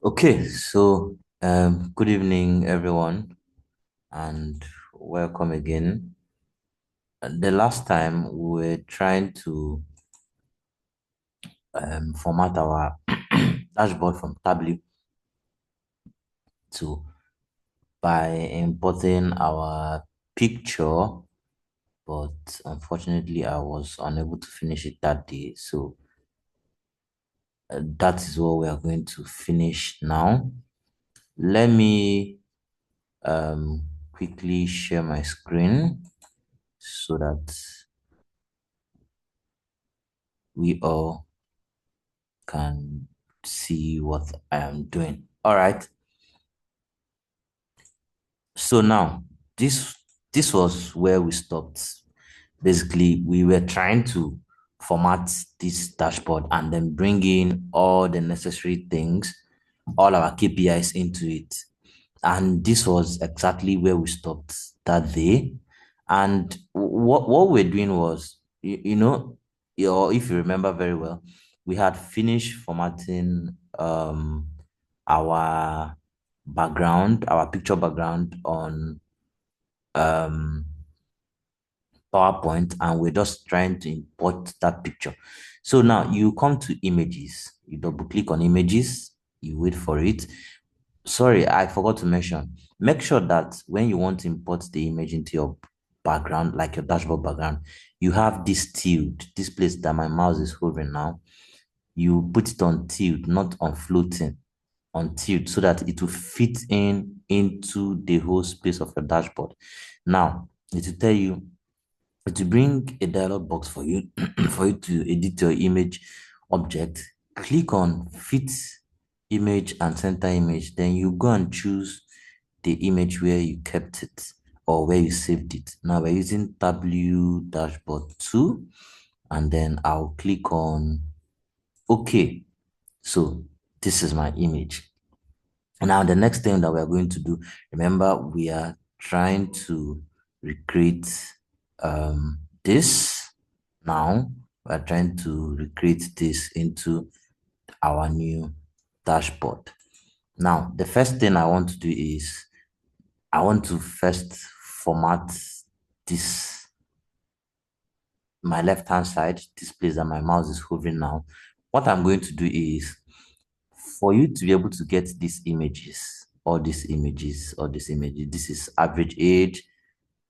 Okay, so good evening, everyone, and welcome again. The last time we were trying to format our dashboard from Tableau to by importing our picture, but unfortunately, I was unable to finish it that day. So that is what we are going to finish now. Let me quickly share my screen so that we all can see what I am doing. All right. So now this was where we stopped. Basically, we were trying to format this dashboard and then bring in all the necessary things, all our KPIs into it. And this was exactly where we stopped that day. And what we're doing was, or if you remember very well, we had finished formatting our background, our picture background on um PowerPoint, and we're just trying to import that picture. So now you come to images, you double click on images, you wait for it. Sorry, I forgot to mention. Make sure that when you want to import the image into your background, like your dashboard background, you have this tilt, this place that my mouse is hovering now. You put it on tilt, not on floating, on tilt, so that it will fit in into the whole space of your dashboard. Now, it will tell you, it will bring a dialog box for you for you to edit your image object. Click on fit image and center image. Then you go and choose the image where you kept it or where you saved it. Now we're using Tableau dashboard 2, and then I'll click on OK. So this is my image. Now the next thing that we're going to do, remember, we are trying to recreate this. Now we're trying to recreate this into our new dashboard. Now the first thing I want to do is I want to first format this, my left hand side, this place that my mouse is hovering now. What I'm going to do is, for you to be able to get these images, all these images, all these images, this is average age,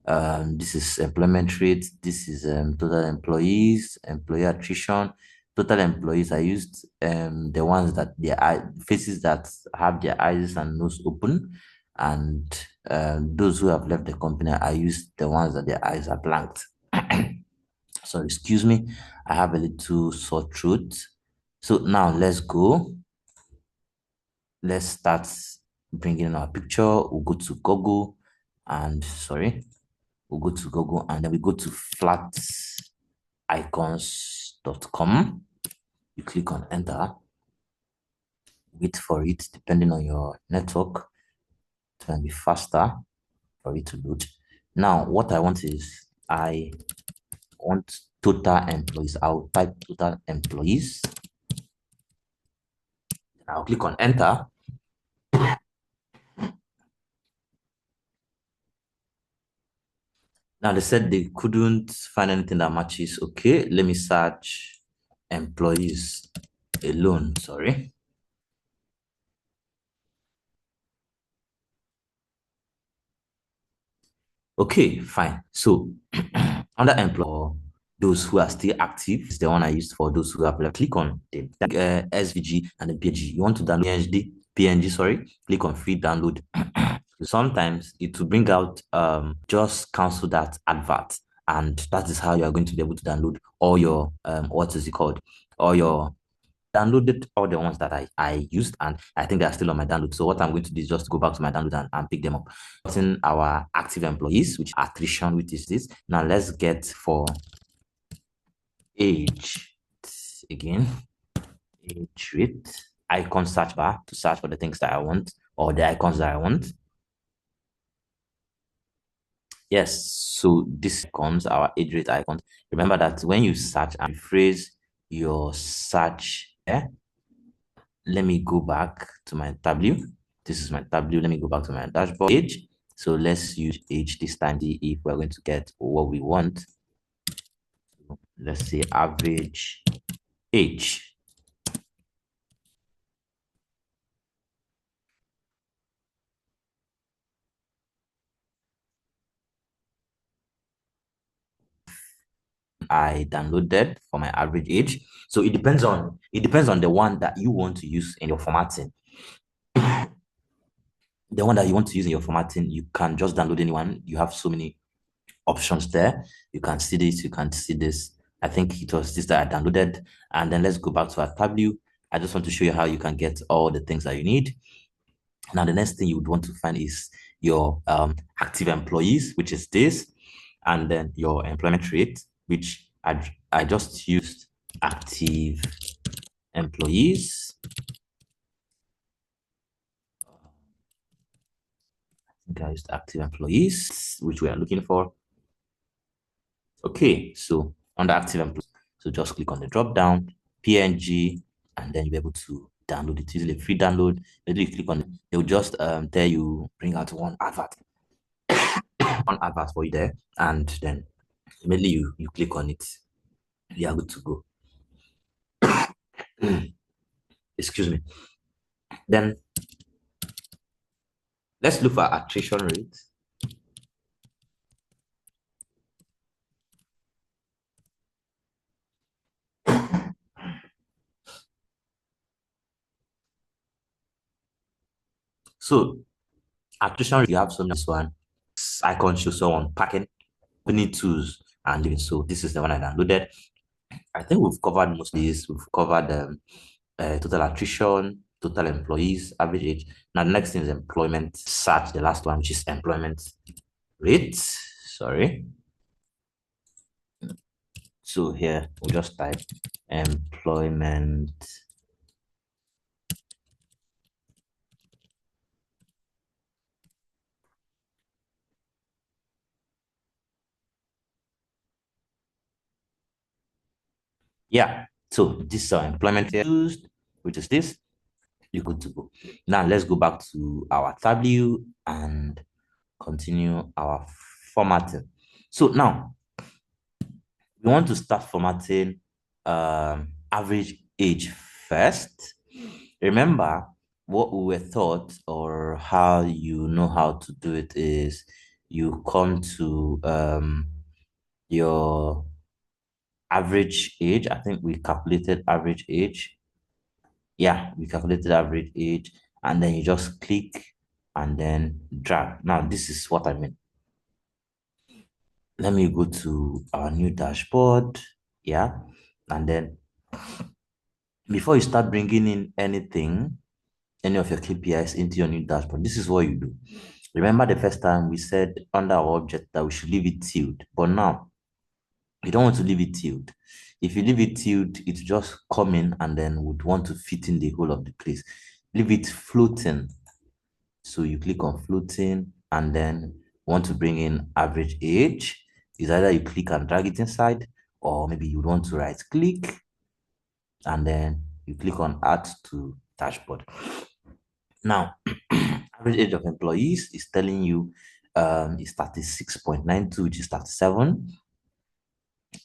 this is employment rate, this is total employees, employee attrition, total employees. I used the ones that their faces that have their eyes and nose open, and those who have left the company, I used the ones that their eyes are blanked. So excuse me, I have a little sore throat. So now let's go. Let's start bringing in our picture. We'll go to Google, and sorry, we'll go to Google, and then we go to flaticons.com. You click on enter, wait for it, depending on your network. It can be faster for it to load. Now, what I want is I want total employees. I'll type total employees. I'll click on enter. Now they said they couldn't find anything that matches. Okay, let me search employees alone. Sorry. Okay, fine. So under employee, those who are still active is the one I used for those who have left. Click on the SVG and the PNG. You want to download PNG, sorry. Click on free download. Sometimes it will bring out just cancel that advert, and that is how you are going to be able to download all your what is it called, all your downloaded all the ones that I used, and I think they're still on my download. So what I'm going to do is just go back to my download and pick them up. In our active employees, which attrition, which is this. Now let's get for age again, age rate, icon search bar to search for the things that I want, or the icons that I want. Yes, so this becomes our age rate icons. Remember that when you search and phrase your search, let me go back to my Tableau. This is my Tableau. Let me go back to my dashboard page. So let's use age this time, see if we're going to get what we want. Let's say average age. I downloaded for my average age. So it depends on the one that you want to use in your formatting. The one that you want to use in your formatting, you can just download anyone. You have so many options there. You can see this, you can see this. I think it was this that I downloaded. And then let's go back to our Tableau. I just want to show you how you can get all the things that you need. Now, the next thing you would want to find is your active employees, which is this, and then your employment rate, which I just used active employees. I think I used active employees, which we are looking for. Okay, so under active employees, so just click on the drop down, PNG, and then you'll be able to download it. Usually free download. Maybe you click on it, they'll just tell you bring out one advert, one advert for you there, and then immediately you click on it, you are good to go. Excuse me. Then let's look for attrition rate. So attrition rate, you have some this one. Icon show someone packing, we need tools and doing so. This is the one I downloaded. I think we've covered most of these. We've covered total attrition, total employees, average age. Now, the next thing is employment search, the last one, which is employment rate. Sorry. So here, we'll just type employment. Yeah. So this is our employment used, which is this. You're good to go. Now, let's go back to our Tableau and continue our formatting. So now, we want to start formatting average age first. Remember, what we were taught or how you know how to do it is you come to your average age. I think we calculated average age. Yeah, we calculated average age, and then you just click and then drag. Now, this is what I mean. Let me go to our new dashboard. Yeah, and then before you start bringing in anything, any of your KPIs into your new dashboard, this is what you do. Remember the first time we said under our object that we should leave it tiled, but now you don't want to leave it tiled. If you leave it tiled, it's just come in and then would want to fit in the whole of the place. Leave it floating. So you click on floating and then want to bring in average age. Is either you click and drag it inside, or maybe you want to right click and then you click on add to dashboard. Now, average age of employees is telling you is 36.92, which is 37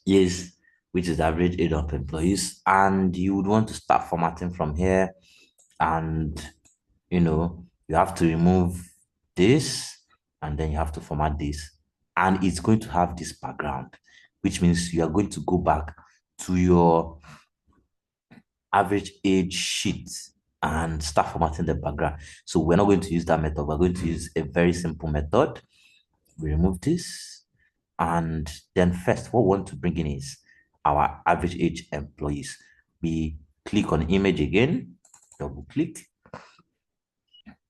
years, which is the average age of employees. And you would want to start formatting from here. And, you have to remove this and then you have to format this. And it's going to have this background, which means you are going to go back to your average age sheet and start formatting the background. So we're not going to use that method. We're going to use a very simple method. We remove this. And then first, what we want to bring in is our average age employees. We click on image again, double click,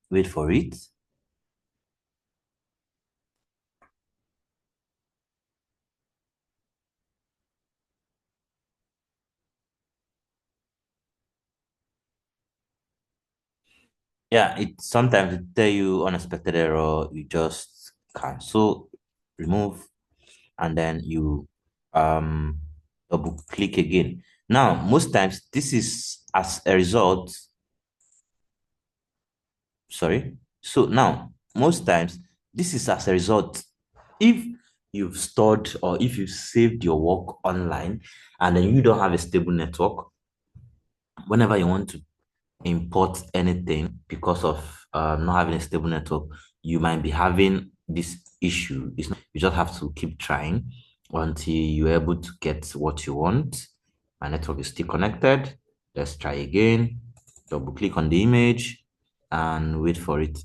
wait for it. Yeah, it sometimes it tell you unexpected error, you just cancel, remove, and then you um double click again. Now, most times this is as a result Sorry. So now, most times, this is as a result. If you've stored or if you saved your work online and then you don't have a stable network, whenever you want to import anything because of not having a stable network, you might be having this issue. You just have to keep trying until you're able to get what you want. My network is still connected. Let's try again. Double click on the image and wait for it.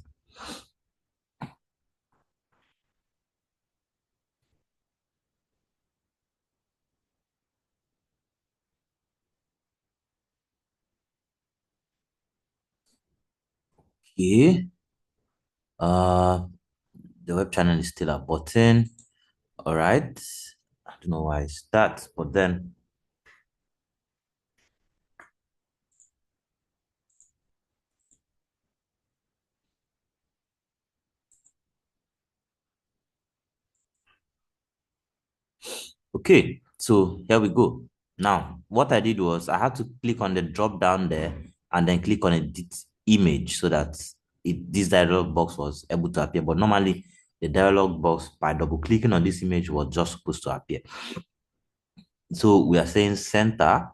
Okay. Uh, the web channel is still a button. All right. I don't know why it's that, but then okay, so here we go. Now, what I did was I had to click on the drop down there and then click on edit image so that this dialog box was able to appear. But normally, the dialog box by double clicking on this image was just supposed to appear. So we are saying center.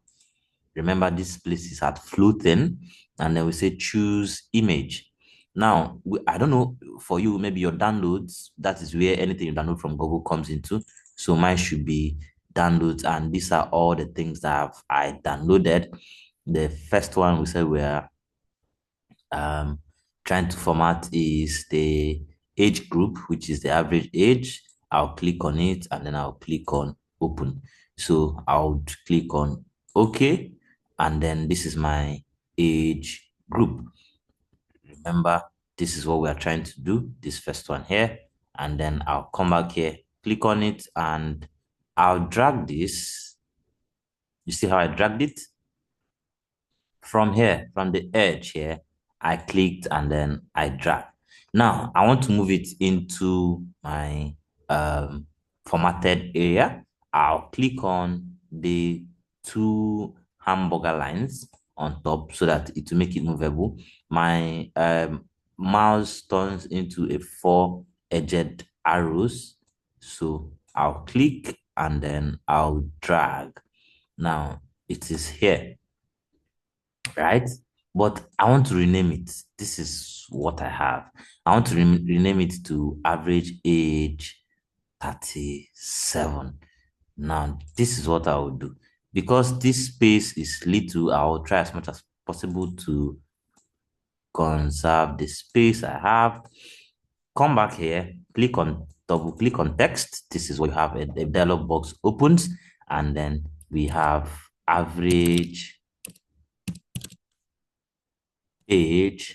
Remember, this place is at floating, and then we say choose image. Now, I don't know for you, maybe your downloads, that is where anything you download from Google comes into. So mine should be downloads, and these are all the things that I downloaded. The first one we said we're um, trying to format is the age group, which is the average age. I'll click on it and then I'll click on open. So I'll click on OK, and then this is my age group. Remember, this is what we are trying to do, this first one here, and then I'll come back here, click on it, and I'll drag this. You see how I dragged it? From here, from the edge here, I clicked and then I drag. Now, I want to move it into my formatted area. I'll click on the two hamburger lines on top so that it will make it movable. My mouse turns into a four-edged arrows. So I'll click and then I'll drag. Now, it is here, right? But I want to rename it. This is what I have. I want to rename it to average age 37. Now, this is what I will do. Because this space is little, I will try as much as possible to conserve the space I have. Come back here, double click on text. This is what you have. A dialog box opens, and then we have average age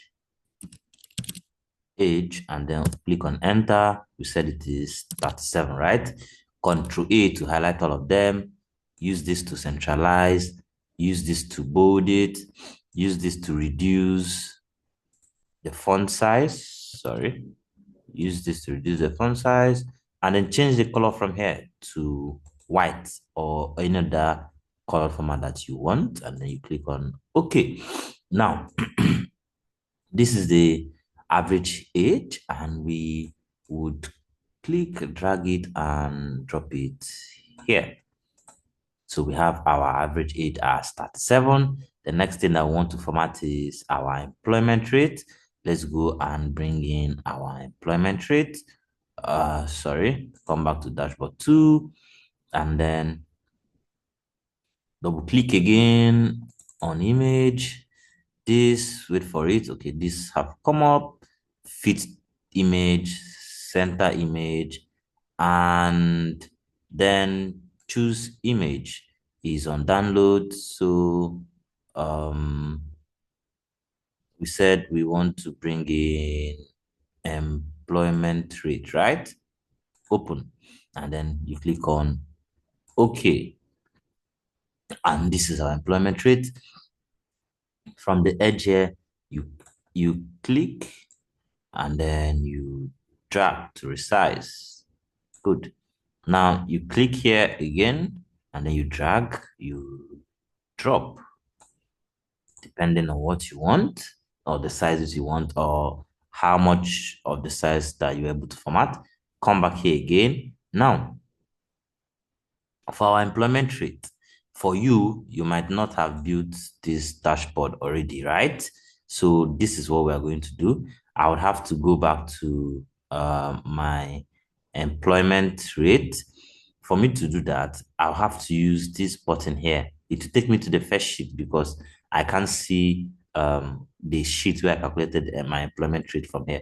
age and then click on enter. We said it is 37, right? Control A to highlight all of them. Use this to centralize. Use this to bold it. Use this to reduce the font size. Sorry. Use this to reduce the font size. And then change the color from here to white or any other color format that you want. And then you click on OK. Now, this is the average age, and we would click, drag it, and drop it here. So we have our average age as 37. The next thing I want to format is our employment rate. Let's go and bring in our employment rate. Sorry, come back to dashboard 2, and then double click again on image. This, wait for it. Okay, this have come up, fit image, center image, and then choose image is on download. So we said we want to bring in employment rate, right? Open, and then you click on OK, and this is our employment rate. From the edge here, you click and then you drag to resize. Good. Now you click here again and then you drag, you drop, depending on what you want. or the sizes you want, or how much of the size that you're able to format. Come back here again. Now, for our employment rate, for you, you might not have built this dashboard already, right? So this is what we are going to do. I would have to go back to my employment rate. For me to do that, I'll have to use this button here. It will take me to the first sheet because I can't see the sheet where I calculated my employment rate from here.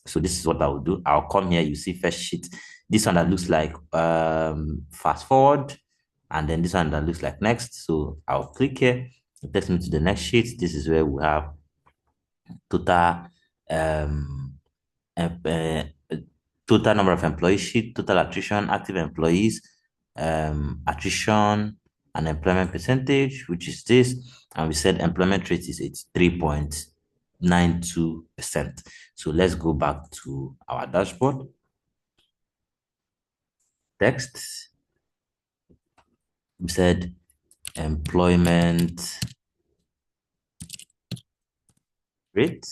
So this is what I will do. I'll come here, you see first sheet. This one that looks like fast forward, and then this one that looks like next. So I'll click here. It takes me to the next sheet. This is where we have total em- uh, total number of employees sheet, total attrition, active employees, attrition, and employment percentage, which is this. And we said employment rate is 83.92%. So let's go back to our dashboard. Text. We said employment rate.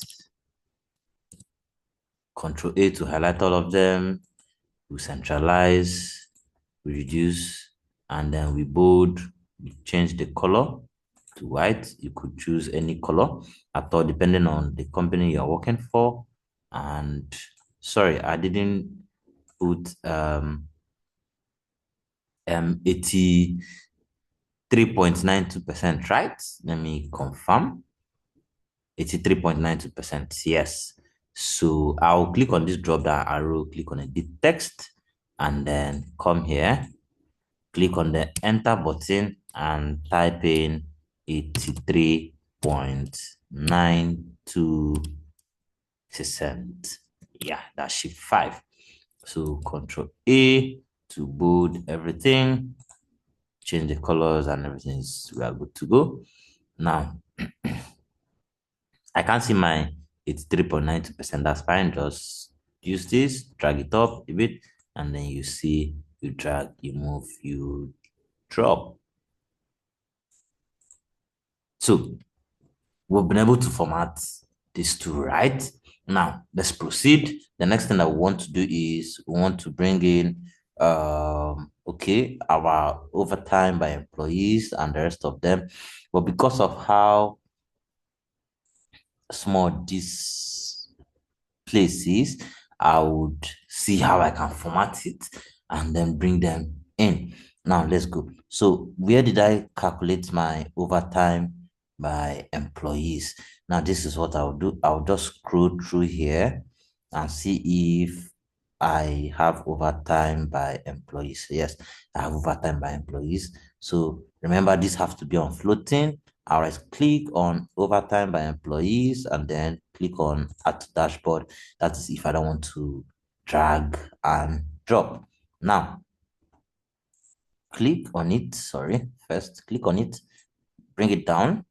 Control A to highlight all of them. We centralize, we reduce, and then we bold. We change the color to white. You could choose any color at all, depending on the company you're working for. And sorry, I didn't put 83.92%, right? Let me confirm. 83.92%. Yes. So I'll click on this drop down arrow, click on edit text, and then come here, click on the enter button and type in 83.92%. Yeah, that's shift 5. So control A to bold everything, change the colors and everything we are good to go. Now, I can't see my 83.92%. That's fine. Just use this, drag it up a bit, and then you see, you drag, you move, you drop. So we've been able to format these two, right? Now, let's proceed. The next thing that we want to do is we want to bring in, okay, our overtime by employees and the rest of them. But because of how small this places, I would see how I can format it and then bring them in. Now let's go. So where did I calculate my overtime by employees? Now this is what I'll do. I'll just scroll through here and see if I have overtime by employees. Yes, I have overtime by employees. So remember, this has to be on floating. I'll right click on overtime by employees and then click on add to dashboard. That is if I don't want to drag and drop. Now, click on it. Sorry, first click on it, bring it down.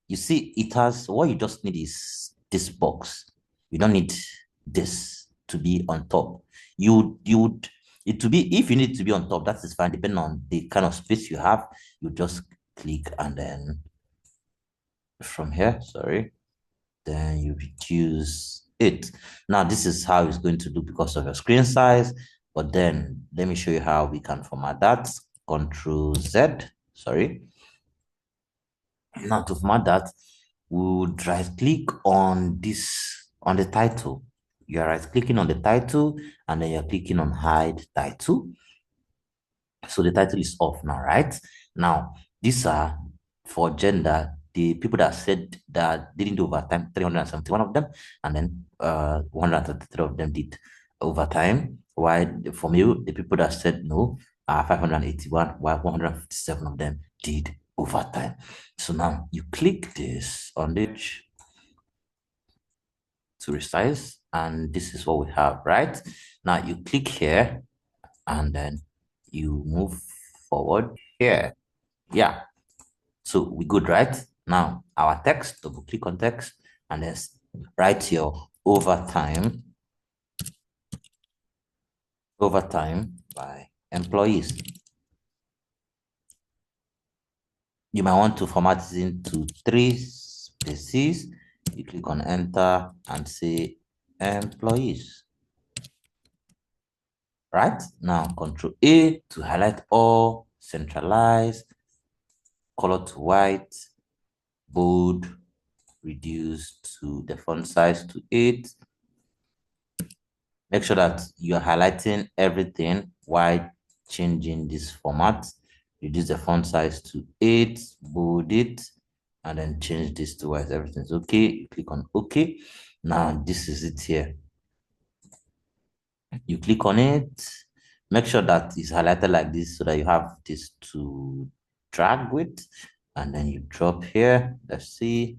You see, it has what you just need is this box. You don't need this to be on top. You would it to be if you need to be on top, that is fine, depending on the kind of space you have. You just click and then from here, sorry, then you reduce it. Now, this is how it's going to do because of your screen size, but then let me show you how we can format that. Control Z, sorry. Now, to format that, we would right click on this, on the title. You're right clicking on the title and then you're clicking on hide title. So the title is off now, right? Now, these are for gender, the people that said that didn't do overtime, 371 of them, and then 133 of them did overtime. While from you, the people that said no, 581, while 157 of them did overtime. So now you click this on this to resize, and this is what we have, right? Now you click here and then you move forward here. Yeah. So we good, right? Now our text, double click on text and then write your overtime by employees. You might want to format it into 3 spaces. You click on enter and say employees. Right now, Control A to highlight all, centralize, color to white, bold, reduce to the font size to 8. Make sure that you are highlighting everything while changing this format. Reduce the font size to 8, bold it, and then change this to white. Everything's okay. You click on OK. Now, this is it here. You click on it. Make sure that it's highlighted like this so that you have this to drag with. And then you drop here. Let's see.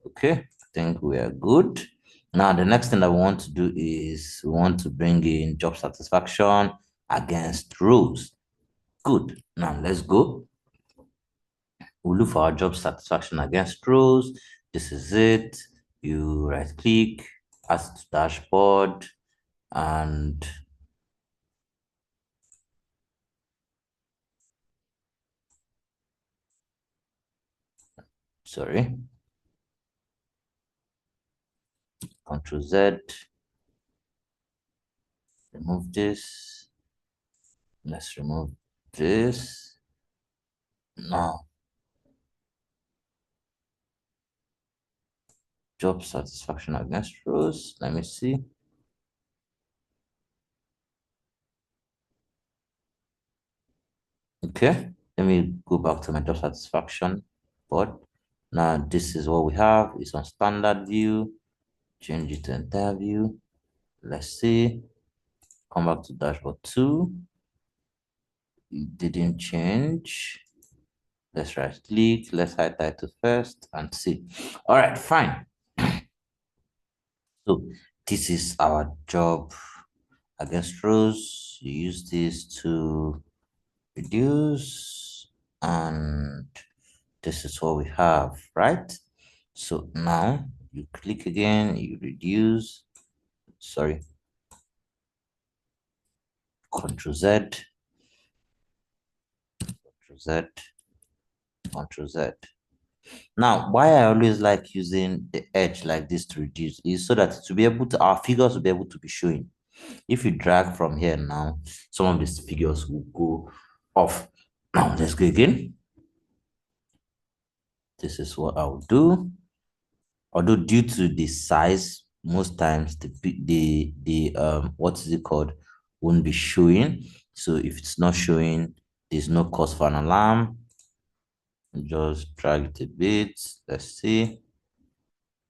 Okay, I think we are good. Now, the next thing that we want to do is we want to bring in job satisfaction against roles. Good. Now, let's go. We'll look for our job satisfaction against roles. This is it. You right click, add to dashboard, and sorry, Control Z, remove this. Let's remove this. Now, job satisfaction against roles. Let me see. Okay, let me go back to my job satisfaction board. Now, this is what we have. It's on standard view. Change it to entire view. Let's see. Come back to dashboard 2. It didn't change. Let's right click. Let's hide title first and see. All right, fine. So this is our job against rows. You use this to reduce, and this is what we have, right? So now you click again, you reduce, sorry, Control Z, Control Z, Control Z. Now, why I always like using the edge like this to reduce is so that to be able to, our figures will be able to be showing. If you drag from here now, some of these figures will go off. Now, let's go again. This is what I'll do. Although due to the size, most times the what is it called won't be showing. So if it's not showing, there's no cause for an alarm. Just drag it a bit. Let's see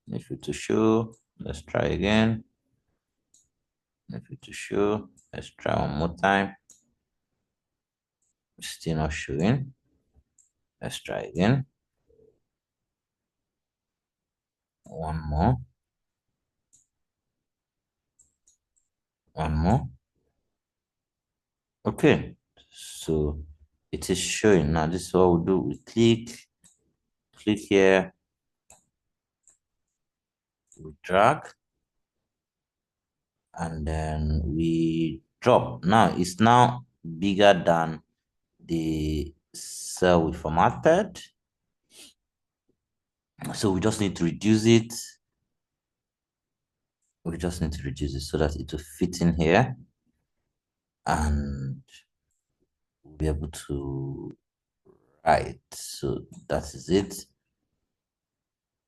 if it to show. Let's try again. If it to show, let's try one more time. Still not showing. Let's try again. One more. One more. Okay. So it is showing. Now this is what we'll do. We click here, we drag, and then we drop. Now it's now bigger than the cell we formatted. So we just need to reduce it. We just need to reduce it so that it will fit in here, and we'll be able to write. So that is it.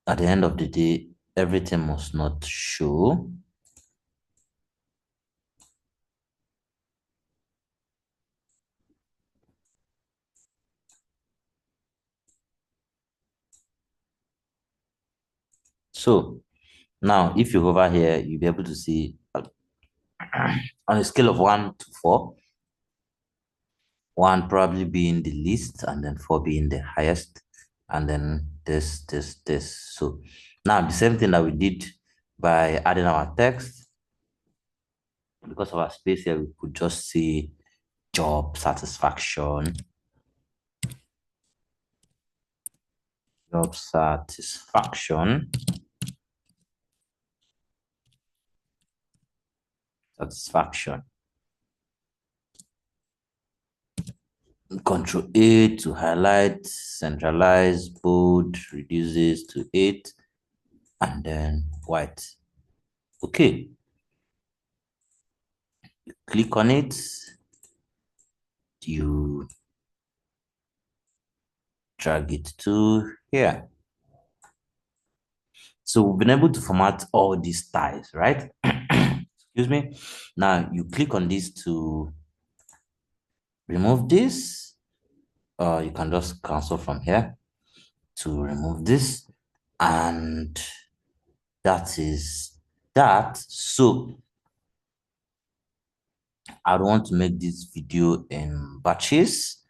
At the end of the day, everything must not show. So now if you hover here, you'll be able to see on a scale of 1 to 4, 1 probably being the least, and then 4 being the highest, and then this. So now the same thing that we did by adding our text, because of our space here, we could just see job satisfaction, job satisfaction, satisfaction. Control A to highlight, centralize, bold, reduces to 8, and then white. Okay, click on it. You drag it to here. So we've been able to format all these styles, right? Excuse me. Now you click on this to remove this. You can just cancel from here to remove this. And that is that. So I want to make this video in batches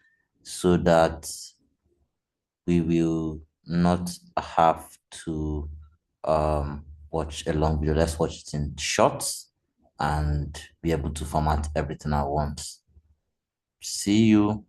so that we will not have to watch a long video. Let's watch it in shorts and be able to format everything at once. See you.